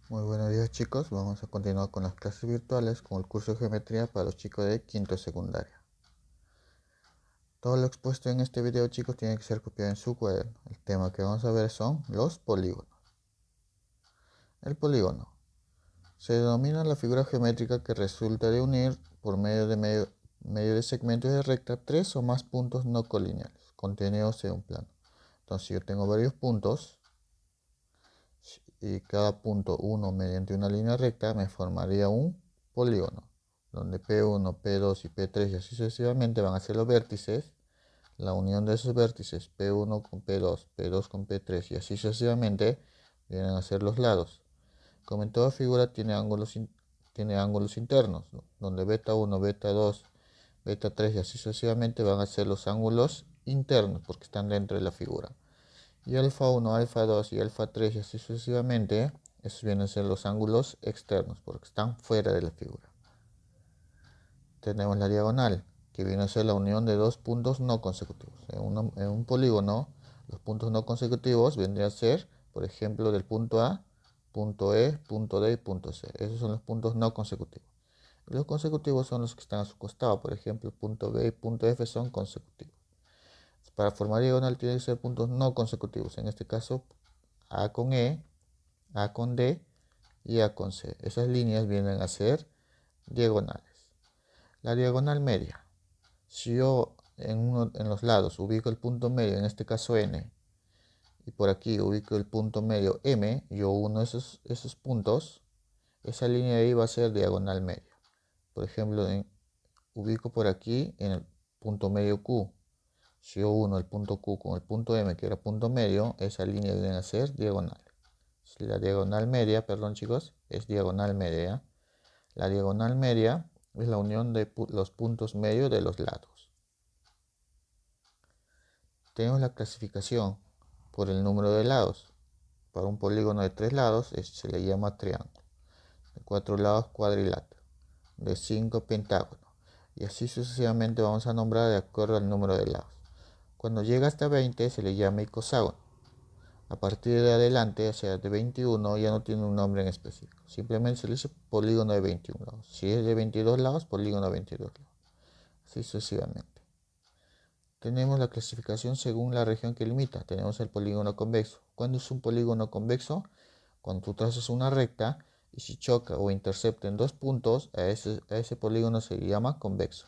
Muy buenos días chicos, vamos a continuar con las clases virtuales con el curso de geometría para los chicos de quinto de secundaria. Todo lo expuesto en este video chicos tiene que ser copiado en su cuaderno. El tema que vamos a ver son los polígonos. El polígono se denomina la figura geométrica que resulta de unir por medio de segmentos de recta tres o más puntos no colineales contenidos en un plano. Entonces yo tengo varios puntos y cada punto uno mediante una línea recta me formaría un polígono, donde P1, P2 y P3 y así sucesivamente van a ser los vértices. La unión de esos vértices P1 con P2, P2 con P3 y así sucesivamente vienen a ser los lados. Como en toda figura tiene ángulos internos, ¿no? Donde beta 1, beta 2, beta 3 y así sucesivamente van a ser los ángulos internos porque están dentro de la figura. Y alfa 1, alfa 2 y alfa 3 y así sucesivamente, esos vienen a ser los ángulos externos porque están fuera de la figura. Tenemos la diagonal, que viene a ser la unión de dos puntos no consecutivos. En un polígono, los puntos no consecutivos vendrían a ser, por ejemplo, del punto A, punto E, punto D y punto C. Esos son los puntos no consecutivos. Los consecutivos son los que están a su costado, por ejemplo, punto B y punto F son consecutivos. Para formar diagonal tienen que ser puntos no consecutivos, en este caso A con E, A con D y A con C. Esas líneas vienen a ser diagonales. La diagonal media. Si yo en los lados ubico el punto medio, en este caso N, y por aquí ubico el punto medio M, yo uno esos puntos, esa línea de ahí va a ser diagonal media. Por ejemplo, ubico por aquí en el punto medio Q. Si yo uno el punto Q con el punto M, que era punto medio, esa línea viene a ser diagonal. La diagonal media, perdón chicos, es diagonal media. La diagonal media es la unión de los puntos medios de los lados. Tenemos la clasificación por el número de lados. Para un polígono de 3 lados se le llama triángulo. De 4 lados cuadrilátero. De 5 pentágono. Y así sucesivamente vamos a nombrar de acuerdo al número de lados. Cuando llega hasta 20 se le llama icosāgono. A partir de adelante, o sea, de 21 ya no tiene un nombre en específico. Simplemente se le dice polígono de 21 lados. Si es de 22 lados, polígono de 22 lados. Así sucesivamente. Tenemos la clasificación según la región que limita. Tenemos el polígono convexo. ¿Cuándo es un polígono convexo? Cuando tú trazas una recta y si choca o intercepta en dos puntos, a ese polígono se le llama convexo.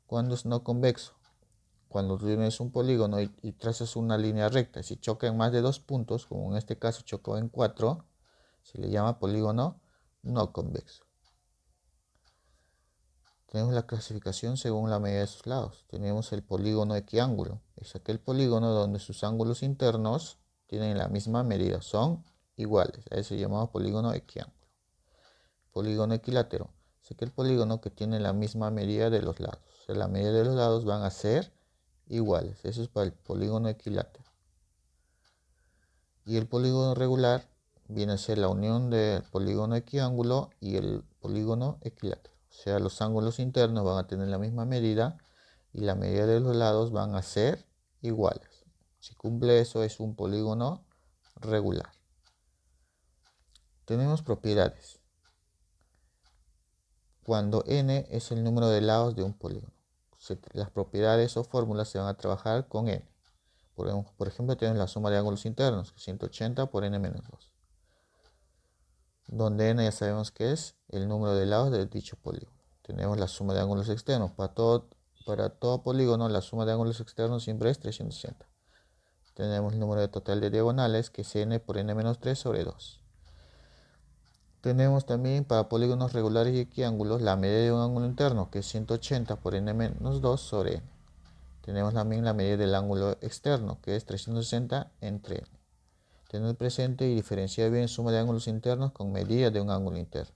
¿Cuándo es no convexo? Cuando tú tienes un polígono y trazas una línea recta, si choca en más de dos puntos, como en este caso chocó en 4, se le llama polígono no convexo. Tenemos la clasificación según la medida de sus lados. Tenemos el polígono equiángulo. Es aquel polígono donde sus ángulos internos tienen la misma medida, son iguales. A eso se llama polígono equiángulo. Polígono equilátero. Es aquel polígono que tiene la misma medida de los lados. O sea, la medida de los lados van a ser iguales. Eso es para el polígono equilátero. Y el polígono regular viene a ser la unión del polígono equiángulo y el polígono equilátero. O sea, los ángulos internos van a tener la misma medida y la medida de los lados van a ser iguales. Si cumple eso es un polígono regular. Tenemos propiedades. Cuando n es el número de lados de un polígono, las propiedades o fórmulas se van a trabajar con n. Por ejemplo, tenemos la suma de ángulos internos, que es 180 por n menos 2. Donde n ya sabemos que es el número de lados de dicho polígono. Tenemos la suma de ángulos externos. Para todo polígono, la suma de ángulos externos siempre es 360. Tenemos el número total de diagonales, que es n por n menos 3 sobre 2. Tenemos también para polígonos regulares y equiángulos la medida de un ángulo interno, que es 180 por n menos 2 sobre n. Tenemos también la medida del ángulo externo, que es 360 entre n. Tener presente y diferenciar bien suma de ángulos internos con medida de un ángulo interno.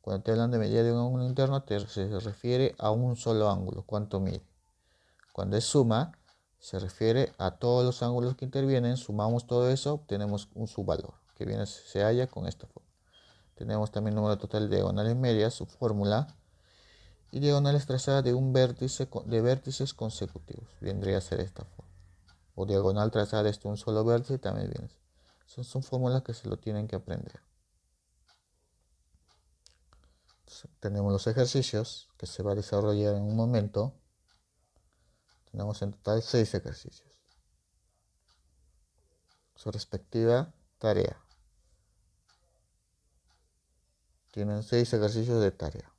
Cuando te hablan de medida de un ángulo interno, se refiere a un solo ángulo, cuánto mide. Cuando es suma, se refiere a todos los ángulos que intervienen, sumamos todo eso, obtenemos un subvalor, que se halla con esta forma. Tenemos también el número total de diagonales medias, su fórmula, y diagonales trazadas de un vértices consecutivos, vendría a ser esta forma. O diagonal trazada de un solo vértice también viene. Son fórmulas que se lo tienen que aprender. tenemos los ejercicios que se va a desarrollar en un momento. Tenemos en total 6 ejercicios. Su respectiva tarea. Tienen 6 ejercicios de tarea.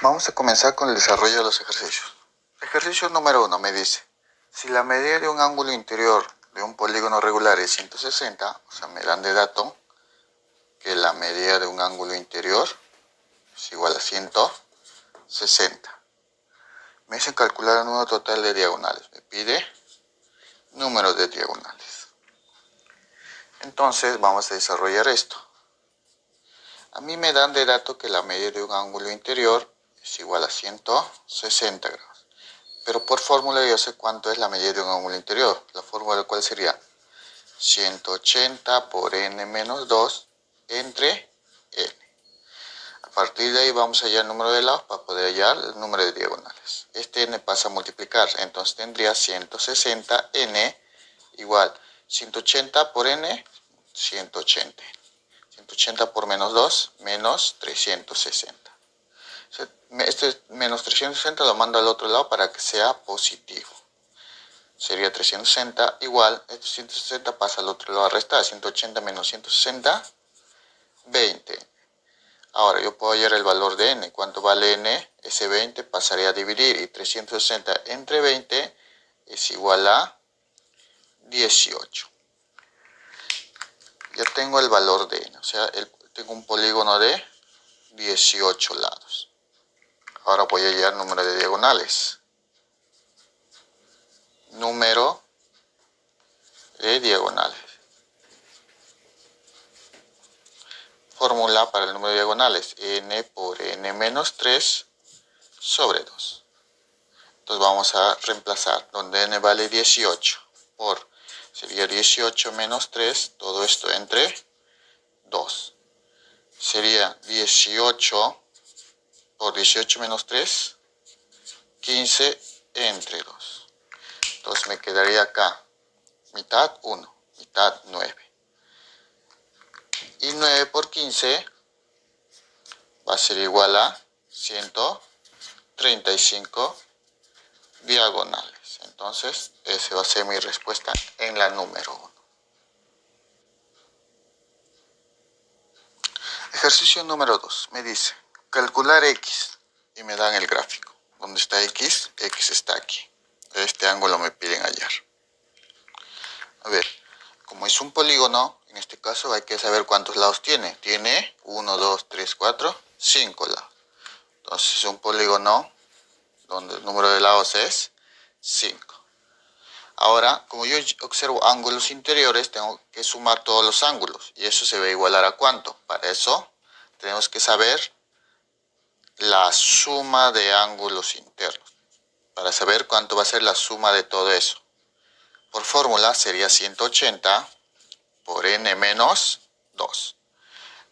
Vamos a comenzar con el desarrollo de los ejercicios. Ejercicio número 1 me dice, si la medida de un ángulo interior de un polígono regular es 160, o sea, me dan de dato que la medida de un ángulo interior es igual a 160. Me dicen calcular el número total de diagonales. Me pide número de diagonales. Entonces vamos a desarrollar esto. A mí me dan de dato que la medida de un ángulo interior es igual a 160 grados. Pero por fórmula yo sé cuánto es la medida de un ángulo interior. La fórmula cuál sería 180 por n menos 2 entre n. A partir de ahí vamos a hallar el número de lados para poder hallar el número de diagonales. Este n pasa a multiplicar, entonces tendría 160n igual 180 por n, 180. 180 por menos 2, menos 360. Este menos 360 lo mando al otro lado para que sea positivo. Sería 360 igual, este 160 pasa al otro lado a restar, 180 menos 160, 20. Ahora yo puedo hallar el valor de n. ¿Cuánto vale n? Ese 20 pasaría a dividir y 360 entre 20 es igual a 18. Ya tengo el valor de n, o sea, tengo un polígono de 18 lados. Ahora voy a hallar el número de diagonales. Número de diagonales. Fórmula para el número de diagonales, n por n menos 3 sobre 2. Entonces vamos a reemplazar, donde n vale 18 por, sería 18 menos 3, todo esto entre 2. Sería 18 por 18 menos 3, 15 entre 2. Entonces me quedaría acá, mitad 1, mitad 9. Y 9 por 15 va a ser igual a 135 diagonales. Entonces, esa va a ser mi respuesta en la número 1. Ejercicio número 2. Me dice, calcular x. Y me dan el gráfico. ¿Dónde está x? X está aquí. Este ángulo me piden hallar. A ver, como es un polígono, en este caso hay que saber cuántos lados tiene. Tiene 1, 2, 3, 4, 5 lados. Entonces es un polígono donde el número de lados es 5. Ahora, como yo observo ángulos interiores, tengo que sumar todos los ángulos. ¿Y eso se va a igualar a cuánto? Para eso tenemos que saber la suma de ángulos internos. Para saber cuánto va a ser la suma de todo eso. Por fórmula sería 180 por n menos 2.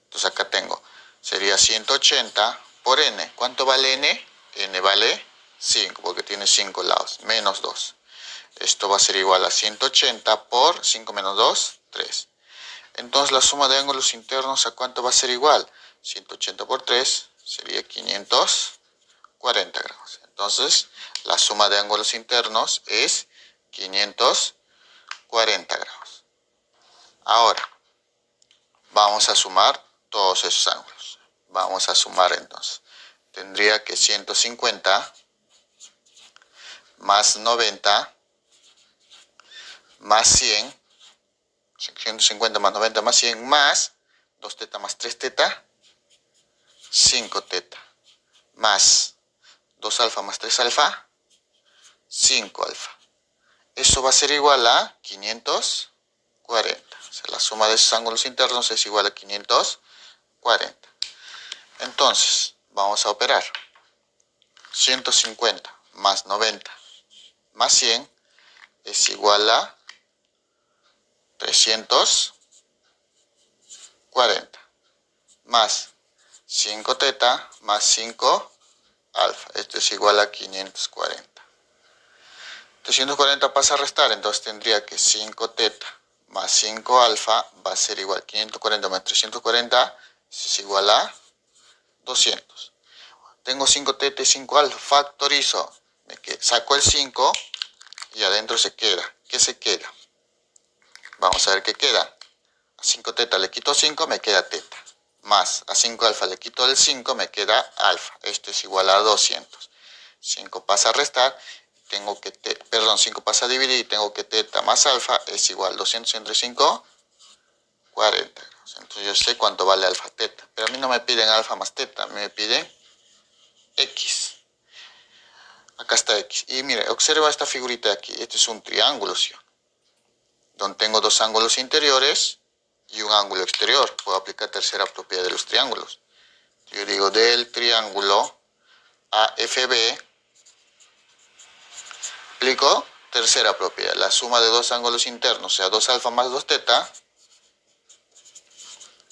Entonces acá tengo, sería 180 por n. ¿Cuánto vale n? N vale 5 porque tiene 5 lados, menos 2. Esto va a ser igual a 180 por 5 menos 2, 3. Entonces la suma de ángulos internos, ¿a cuánto va a ser igual? 180 por 3 sería 540 grados. Entonces la suma de ángulos internos es 540 grados. Ahora vamos a sumar todos esos ángulos. Vamos a sumar entonces. Tendría que 150 más 90 más 100, 150 más 90 más 100, más 2 teta más 3 teta, 5 teta, más 2 alfa más 3 alfa, 5 alfa. Eso va a ser igual a 540. O sea, la suma de esos ángulos internos es igual a 540. Entonces, vamos a operar. 150 más 90 más 100 es igual a 340 más 5 teta más 5 alfa. Esto es igual a 540. 340 pasa a restar, entonces tendría que 5 teta más 5 alfa va a ser igual a 540 más 340, es igual a 200. Tengo 5 teta y 5 alfa, factorizo, saco el 5 y adentro se queda. ¿Qué se queda? Vamos a ver qué queda. A 5 teta le quito 5, me queda teta. Más a 5 alfa le quito el 5, me queda alfa. Esto es igual a 200. 5 pasa a restar, 5 pasa a dividir y tengo que teta más alfa es igual a 200 entre 5, 40. Entonces yo sé cuánto vale alfa teta. Pero a mí no me piden alfa más teta, a mí me piden X. Acá está X. Y mire, observa esta figurita de aquí. Este es un triángulo, ¿sí? Donde tengo dos ángulos interiores y un ángulo exterior. Puedo aplicar tercera propiedad de los triángulos. Yo digo del triángulo AFB, aplico tercera propiedad. La suma de dos ángulos internos, o sea, 2 alfa más 2 teta,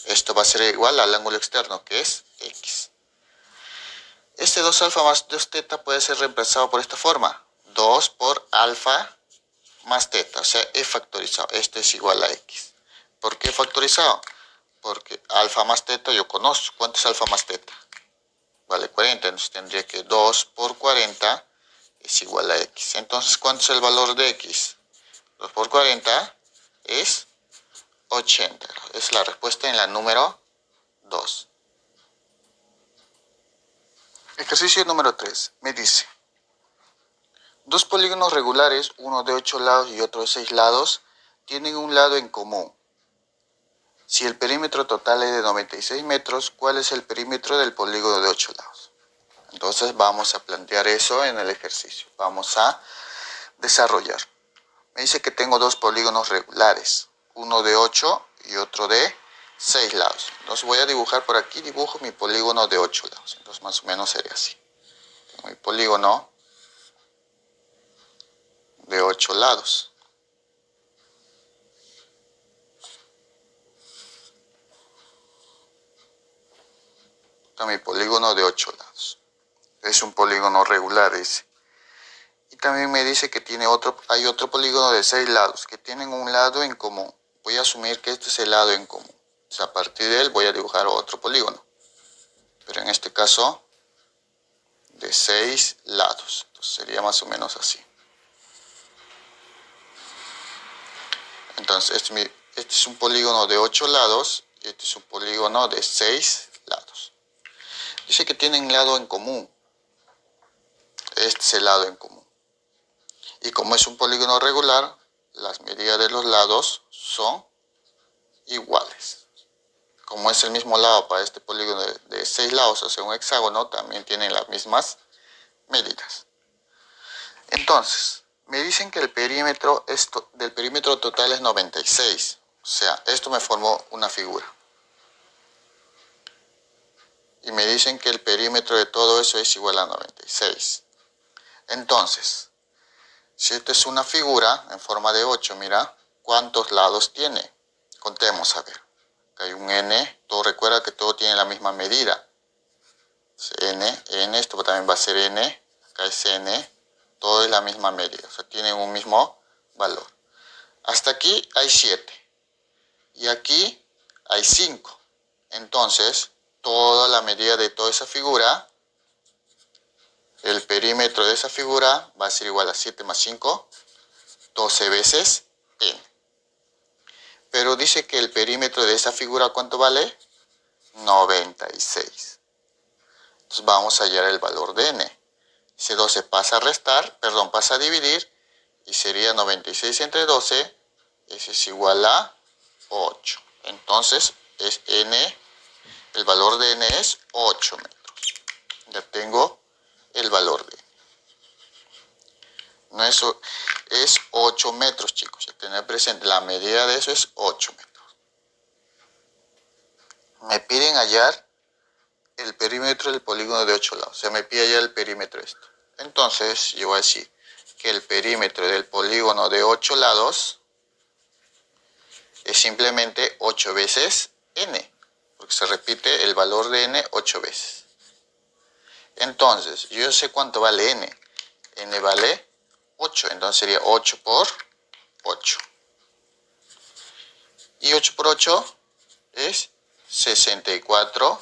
esto va a ser igual al ángulo externo, que es X. Este 2 alfa más 2 teta puede ser reemplazado por esta forma. 2 por alfa más teta, o sea, he factorizado. Esto es igual a X. ¿Por qué he factorizado? Porque alfa más teta yo conozco. ¿Cuánto es alfa más teta? Vale 40, entonces tendría que 2 por 40 es igual a X. Entonces, ¿cuánto es el valor de X? 2 por 40 es 80. Es la respuesta en la número 2. Ejercicio número 3. Me dice, dos polígonos regulares, uno de 8 lados y otro de 6 lados, tienen un lado en común. Si el perímetro total es de 96 metros, ¿cuál es el perímetro del polígono de 8 lados? Entonces vamos a plantear eso en el ejercicio. Vamos a desarrollar. Me dice que tengo dos polígonos regulares, uno de 8 y otro de 6 lados. Entonces voy a dibujar por aquí, dibujo mi polígono de 8 lados. Entonces más o menos sería así. Tengo mi polígono de 8 lados. Está mi polígono de 8 lados. Es un polígono regular, dice. Y también me dice que hay otro polígono de 6 lados, que tienen un lado en común. Voy a asumir que este es el lado en común. O sea, a partir de él voy a dibujar otro polígono. Pero en este caso, de 6 lados. Entonces sería más o menos así. Entonces, este es un polígono de 8 lados y este es un polígono de 6 lados. Dice que tienen lado en común. Este es el lado en común. Y como es un polígono regular, las medidas de los lados son iguales. Como es el mismo lado para este polígono de 6 lados, o sea, un hexágono, también tienen las mismas medidas. Entonces, me dicen que el perímetro del perímetro total es 96. O sea, esto me formó una figura. Y me dicen que el perímetro de todo eso es igual a 96. Entonces, si esta es una figura en forma de 8, mira, ¿cuántos lados tiene? Contemos, a ver. Acá hay un n, todo recuerda que todo tiene la misma medida. N, esto también va a ser n, acá es n, todo es la misma medida, o sea, tienen un mismo valor. Hasta aquí hay 7 y aquí hay 5. Entonces, toda la medida de toda esa figura, el perímetro de esa figura va a ser igual a 7 más 5, 12 veces n. Pero dice que el perímetro de esa figura, ¿cuánto vale? 96. Entonces vamos a hallar el valor de n. Ese 12 pasa a restar, pasa a dividir, y sería 96 entre 12, ese es igual a 8. Entonces, el valor de n es 8 metros. Ya tengo el valor de n. No es 8 metros, chicos. Ya tener presente, la medida de eso es 8 metros. Me piden hallar el perímetro del polígono de 8 lados. O sea, me pide hallar el perímetro de esto. Entonces, yo voy a decir que el perímetro del polígono de 8 lados es simplemente 8 veces n, porque se repite el valor de n 8 veces. Entonces, yo sé cuánto vale n. N vale 8, entonces sería 8 por 8. Y 8 por 8 es 64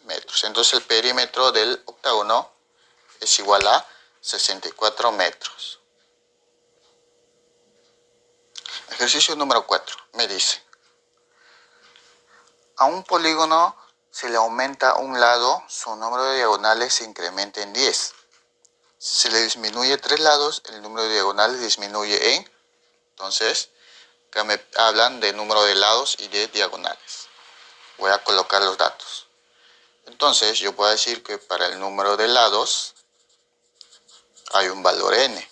metros. Entonces el perímetro del octágono es igual a 64 metros. Ejercicio número 4. Me dice: a un polígono se le aumenta un lado, su número de diagonales se incrementa en 10. Si se le disminuye 3 lados, el número de diagonales disminuye en... Entonces, acá me hablan de número de lados y de diagonales. Voy a colocar los datos. Entonces, yo puedo decir que para el número de lados hay un valor n.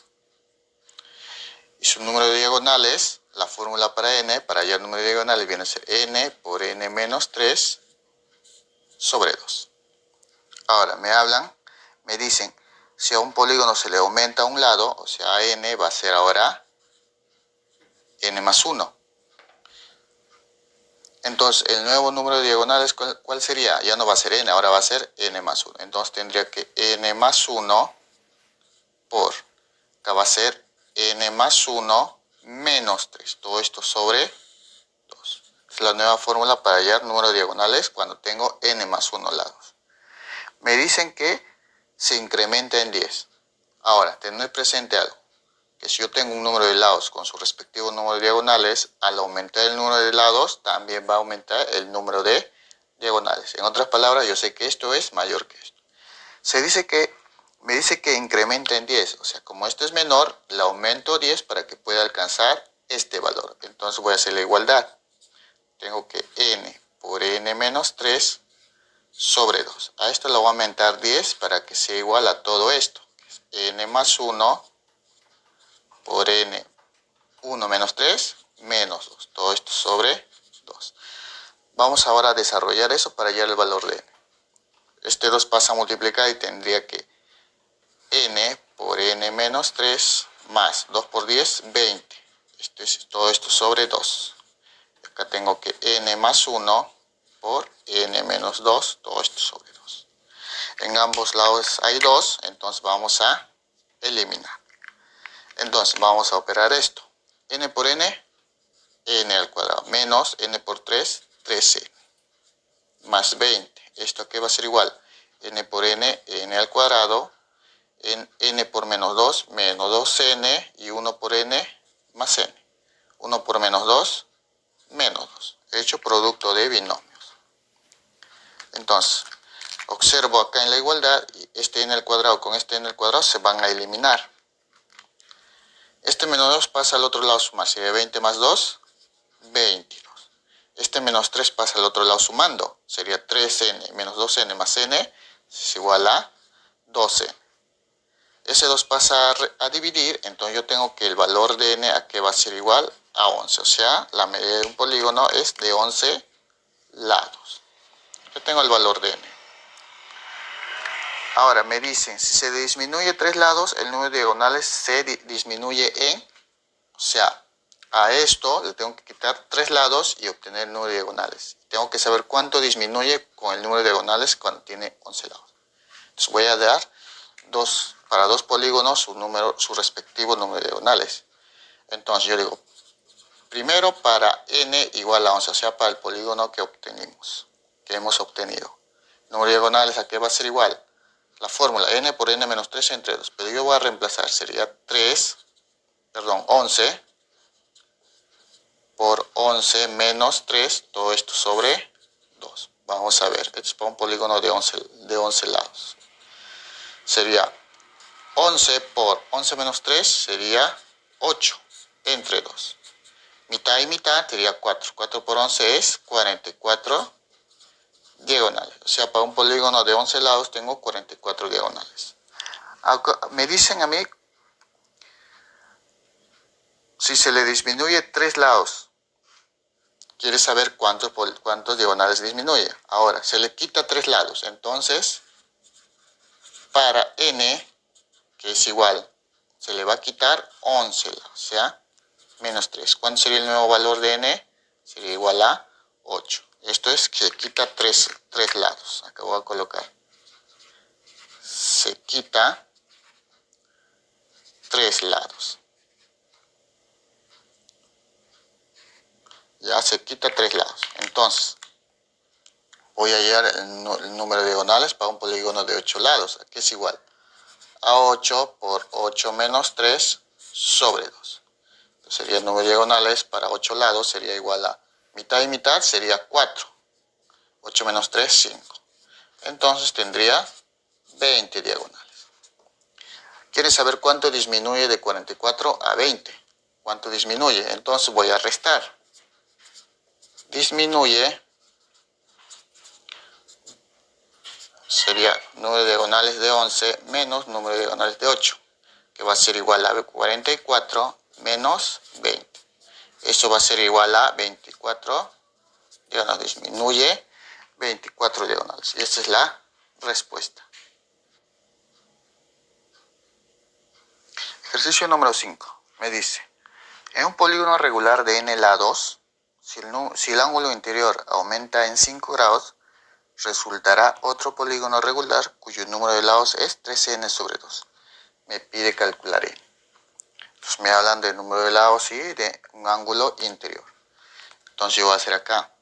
Y su número de diagonales, la fórmula para n, para hallar el número de diagonales, viene a ser n por n menos 3 sobre 2. Ahora, me dicen, si a un polígono se le aumenta un lado, o sea, a n va a ser ahora n más 1. Entonces, el nuevo número de diagonales, ¿cuál sería? Ya no va a ser n, ahora va a ser n más 1. Entonces, tendría que n más 1 por, acá va a ser n más 1 menos 3. Todo esto sobre 2. Es la nueva fórmula para hallar número de diagonales cuando tengo n más 1 lados. Me dicen que se incrementa en 10. Ahora, tener presente algo, que si yo tengo un número de lados con su respectivo número de diagonales, al aumentar el número de lados, también va a aumentar el número de diagonales. En otras palabras, yo sé que esto es mayor que esto. Me dice que incrementa en 10, o sea, como esto es menor, le aumento 10 para que pueda alcanzar este valor. Entonces voy a hacer la igualdad. Tengo que n por n menos 3 sobre 2. A esto le voy a aumentar 10 para que sea igual a todo esto. N más 1 por n 1 menos 3 menos 2. Todo esto sobre 2. Vamos ahora a desarrollar eso para hallar el valor de n. Este 2 pasa a multiplicar y tendría que n por n menos 3 más 2 por 10, 20. Todo esto sobre 2. Acá tengo que n más 1 por n menos 2, todo esto sobre 2. En ambos lados hay 2, entonces vamos a eliminar. Entonces vamos a operar esto. N por n, n al cuadrado, menos n por 3, 3n, más 20. ¿Esto qué va a ser igual? N por n, n al cuadrado, n por menos 2, menos 2n, y 1 por n, más n. 1 por menos 2, menos 2. He hecho producto de binomios. Entonces, observo acá en la igualdad, y este n al cuadrado con este n al cuadrado se van a eliminar. Este menos 2 pasa al otro lado sumar, sería 20 más 2, 22. Este menos 3 pasa al otro lado sumando, sería 3n menos 2n más n es igual a 12. Ese 2 pasa a dividir, entonces yo tengo que el valor de n aquí va a ser igual a 11. O sea, la medida de un polígono es de 11 lados. Yo tengo el valor de n. Ahora me dicen, si se disminuye 3 lados, el número de diagonales se disminuye en... O sea, a esto le tengo que quitar 3 lados y obtener el número de diagonales. Tengo que saber cuánto disminuye con el número de diagonales cuando tiene 11 lados. Entonces voy a dar para dos polígonos su respectivo número de diagonales. Entonces yo digo, primero para n igual a 11, o sea, para el polígono que hemos obtenido. El número de diagonales aquí va a ser igual. La fórmula n por n menos 3 entre 2. Pero yo voy a reemplazar, sería 11 por 11 menos 3, todo esto sobre 2. Vamos a ver, esto es para un polígono de 11 lados. Sería 11 por 11 menos 3 sería 8 entre 2. Mitad y mitad sería 4. 4 por 11 es 44 diagonales. O sea, para un polígono de 11 lados tengo 44 diagonales. Me dicen a mí, si se le disminuye 3 lados, quiere saber cuántos diagonales disminuye. Ahora, se le quita 3 lados. Entonces, para n, que es igual, se le va a quitar 11 lados. O sea, menos 3. ¿Cuánto sería el nuevo valor de n? Sería igual a 8. Esto es que se quita 3 lados. Acá voy a colocar. Se quita 3 lados. Ya se quita 3 lados. Entonces, voy a hallar el número de diagonales para un polígono de 8 lados, que es igual a 8 por 8 menos 3 sobre 2. Entonces, sería el número de diagonales para 8 lados, sería igual a mitad y mitad, sería 4. 8 menos 3, 5. Entonces tendría 20 diagonales. ¿Quieres saber cuánto disminuye de 44 a 20? ¿Cuánto disminuye? Entonces voy a restar. Disminuye, sería número de diagonales de 11 menos número de diagonales de 8, que va a ser igual a 44 menos 20. Eso va a ser igual a 24 diagonales. Disminuye 24 diagonales. Y esta es la respuesta. Ejercicio número 5. Me dice, en un polígono regular de n lados, si el ángulo interior aumenta en 5 grados, resultará otro polígono regular cuyo número de lados es 13n sobre 2. Me pide calcular n. Entonces me hablan del número de lados y de un ángulo interior. Entonces yo voy a hacer acá.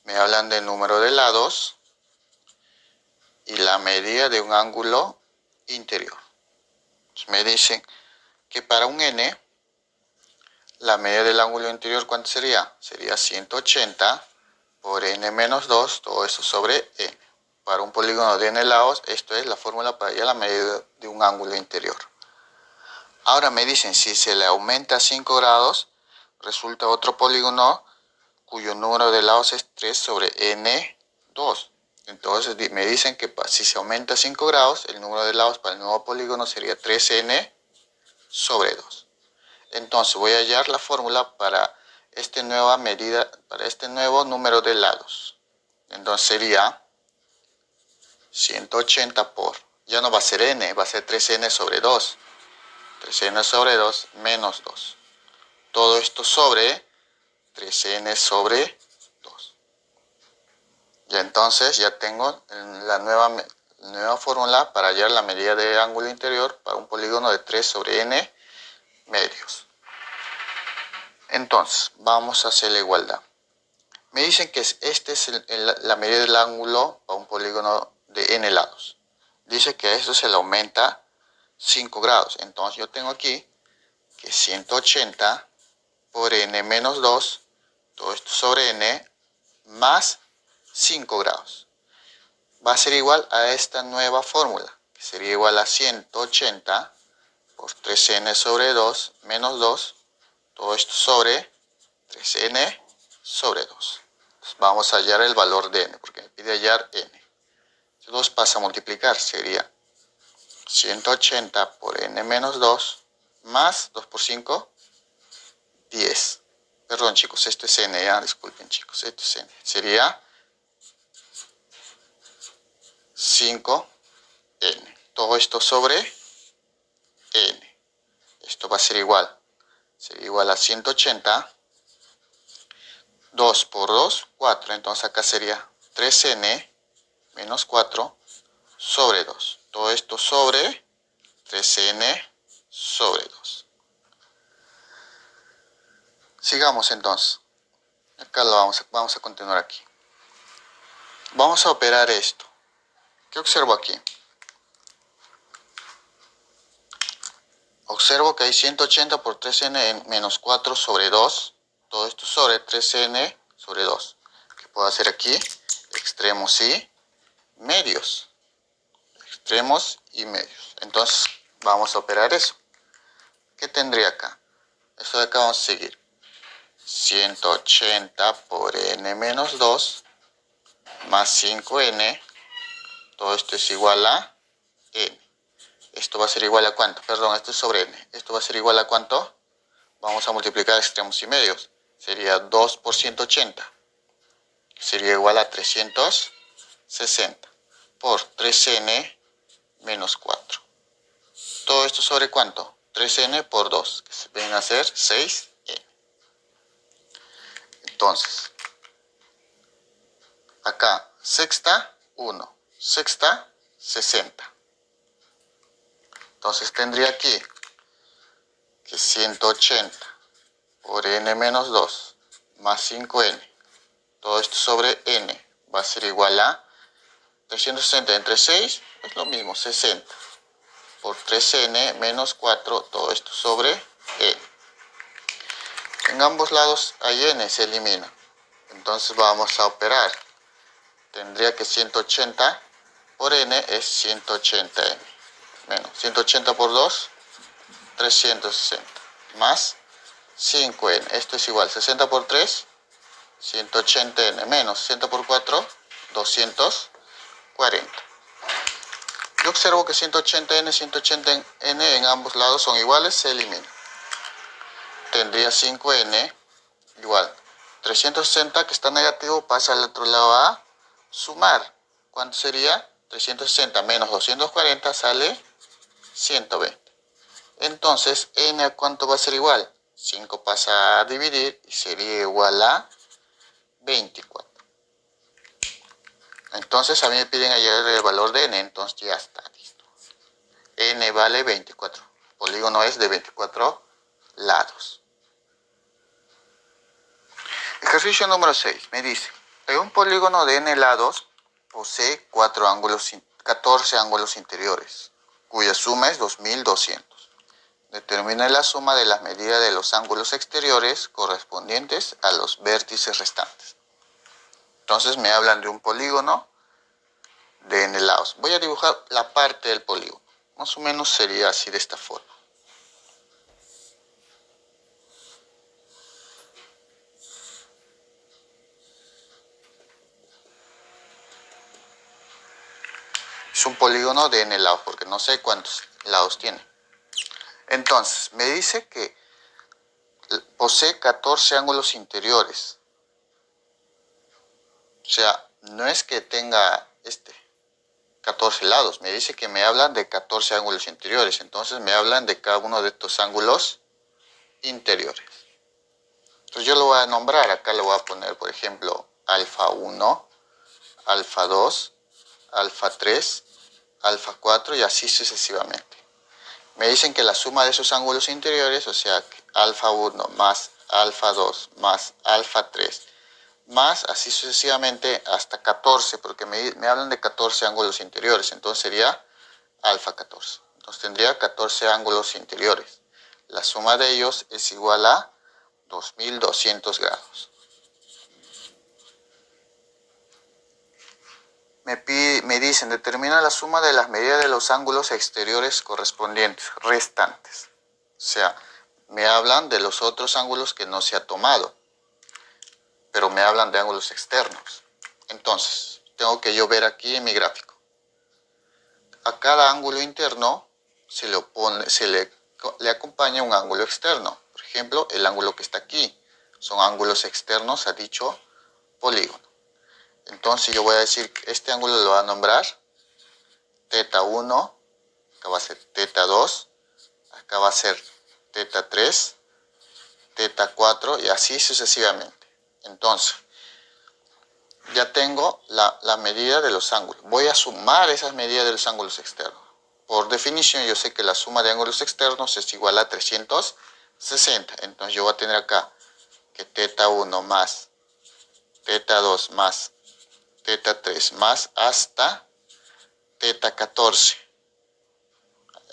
Me hablan del número de lados y la medida de un ángulo interior. Entonces me dicen que para un n, la medida del ángulo interior, ¿cuánto sería? Sería 180 por n menos 2, todo eso sobre n. Para un polígono de n lados, esto es la fórmula para hallar la medida de un ángulo interior. Ahora me dicen, si se le aumenta 5 grados, resulta otro polígono cuyo número de lados es 3 sobre n2. Entonces me dicen que si se aumenta 5 grados, el número de lados para el nuevo polígono sería 3n sobre 2. Entonces voy a hallar la fórmula para esta nueva medida, para este nuevo número de lados. Entonces sería 180 por, ya no va a ser n, va a ser 3n sobre 2. 3n sobre 2 menos 2. Todo esto sobre 3n sobre 2. Y entonces ya tengo la nueva fórmula para hallar la medida de ángulo interior para un polígono de 3 sobre n medios. Entonces, vamos a hacer la igualdad. Me dicen que esta es la medida del ángulo para un polígono de n lados. Dice que a esto se le aumenta 5 grados. Entonces yo tengo aquí que 180 por n menos 2, todo esto sobre n, más 5 grados. Va a ser igual a esta nueva fórmula, que sería igual a 180 por 3n sobre 2 menos 2, todo esto sobre 3n sobre 2. Entonces vamos a hallar el valor de n, porque me pide hallar n. 2 pasa a multiplicar, sería 180 por n menos 2 más 2 por 5, 10. Perdón chicos, esto es n, ya, disculpen chicos, esto es n. Sería 5n. Todo esto sobre n. Esto va a ser igual. Sería igual a 180. 2 por 2, 4. Entonces acá sería 3n menos 4 sobre 2. Todo esto sobre 3n sobre 2. Sigamos entonces. Acá vamos a continuar aquí. Vamos a operar esto. ¿Qué observo aquí? Observo que hay 180 por 3n menos 4 sobre 2. Todo esto sobre 3n sobre 2. ¿Qué puedo hacer aquí? Extremos y medios. Extremos y medios. Entonces vamos a operar eso. ¿Qué tendría acá? Esto de acá vamos a seguir. 180 por n menos 2 más 5n. Todo esto es igual a n. Esto va a ser igual a ¿cuánto? Perdón, esto es sobre n. Esto va a ser igual a ¿cuánto? Vamos a multiplicar extremos y medios. Sería 2 por 180. Sería igual a 360 por 3n menos 4. Todo esto sobre ¿cuánto? 3n por 2, que se viene a ser 6n. Entonces, acá, sexta, 1. Sexta, 60. Entonces tendría aquí que 180 por n menos 2 más 5n. Todo esto sobre n va a ser igual a 360 entre 6, es lo mismo, 60. Por 3n menos 4, todo esto sobre n. En ambos lados hay n, se elimina. Entonces vamos a operar. Tendría que 180 por n es 180n. Menos 180 por 2, 360. Más 5n. Esto es igual, 60 por 3, 180n. Menos 60 por 4, 240. Yo observo que 180n, 180n en ambos lados son iguales, se elimina. Tendría 5n igual. 360 que está negativo pasa al otro lado a sumar. ¿Cuánto sería? 360 menos 240 sale 120. Entonces, n a cuánto va a ser igual. 5 pasa a dividir y sería igual a 24. Entonces, a mí me piden hallar el valor de n, entonces ya está listo. N vale 24. El polígono es de 24 lados. Ejercicio número 6 me dice, que un polígono de n lados posee 14 ángulos interiores, cuya suma es 2200. Determina la suma de las medidas de los ángulos exteriores correspondientes a los vértices restantes. Entonces me hablan de un polígono de n lados. Voy a dibujar la parte del polígono. Más o menos sería así de esta forma. Es un polígono de n lados, porque no sé cuántos lados tiene. Entonces, me dice que posee 14 ángulos interiores. O sea, no es que tenga 14 lados. Me dice que me hablan de 14 ángulos interiores. Entonces, me hablan de cada uno de estos ángulos interiores. Entonces, yo lo voy a nombrar. Acá lo voy a poner, por ejemplo, alfa 1, alfa 2, alfa 3, alfa 4 y así sucesivamente. Me dicen que la suma de esos ángulos interiores, o sea, alfa 1 más alfa 2 más alfa 3, más así sucesivamente hasta 14, porque me hablan de 14 ángulos interiores, entonces sería alfa 14. Entonces tendría 14 ángulos interiores. La suma de ellos es igual a 2200 grados. Me dicen, determina la suma de las medidas de los ángulos exteriores correspondientes, restantes. O sea, me hablan de los otros ángulos que no se ha tomado, pero me hablan de ángulos externos. Entonces, tengo que yo ver aquí en mi gráfico. A cada ángulo interno le acompaña un ángulo externo. Por ejemplo, el ángulo que está aquí. Son ángulos externos a dicho polígono. Entonces yo voy a decir que este ángulo lo voy a nombrar teta 1, acá va a ser teta 2, acá va a ser teta 3, teta 4 y así sucesivamente. Entonces, ya tengo la medida de los ángulos. Voy a sumar esas medidas de los ángulos externos. Por definición, yo sé que la suma de ángulos externos es igual a 360. Entonces yo voy a tener acá que teta 1 más teta 2 más teta 3 más hasta teta 14.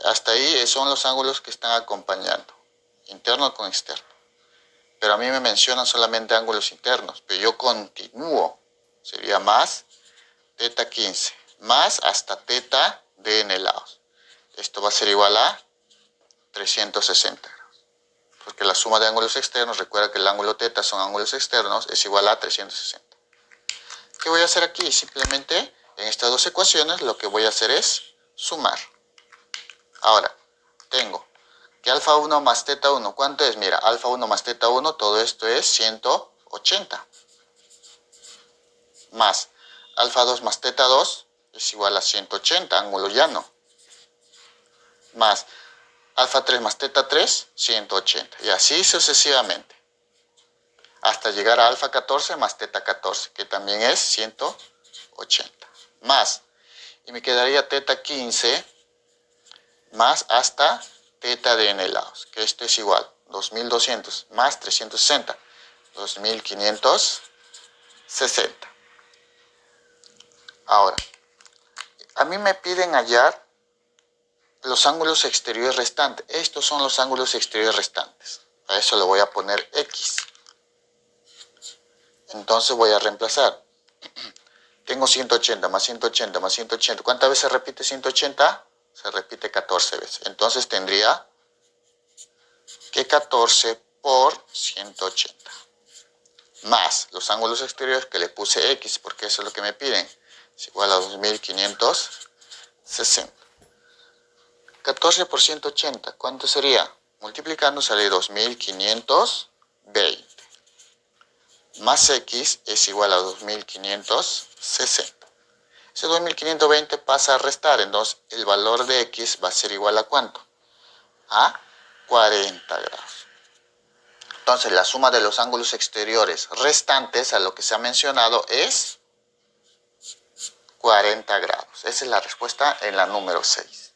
Hasta ahí son los ángulos que están acompañando, interno con externo. Pero a mí me mencionan solamente ángulos internos, pero yo continúo. Sería más teta 15, más hasta teta de n lados. Esto va a ser igual a 360 grados. Porque la suma de ángulos externos, recuerda que el ángulo teta son ángulos externos, es igual a 360. ¿Qué voy a hacer aquí? Simplemente en estas dos ecuaciones lo que voy a hacer es sumar. Ahora, tengo que alfa 1 más teta 1, ¿cuánto es? Mira, alfa 1 más teta 1, todo esto es 180. Más alfa 2 más teta 2 es igual a 180, ángulo llano. Más alfa 3 más teta 3, 180. Y así sucesivamente. Hasta llegar a alfa 14 más teta 14, que también es 180. Más, y me quedaría teta 15 más hasta teta de n lados, que esto es igual, 2200 más 360. 2560. Ahora, a mí me piden hallar los ángulos exteriores restantes. Estos son los ángulos exteriores restantes. A eso le voy a poner X. Entonces voy a reemplazar. Tengo 180 más 180 más 180. ¿Cuántas veces se repite 180? Se repite 14 veces. Entonces tendría que 14 por 180. Más los ángulos exteriores que le puse X, porque eso es lo que me piden. Es igual a 2560. 14 por 180, ¿cuánto sería? Multiplicando sale 2520. Más X es igual a 2560. Ese 2520 pasa a restar, entonces el valor de X va a ser igual a ¿cuánto? A 40 grados. Entonces la suma de los ángulos exteriores restantes a lo que se ha mencionado es 40 grados. Esa es la respuesta en la número 6.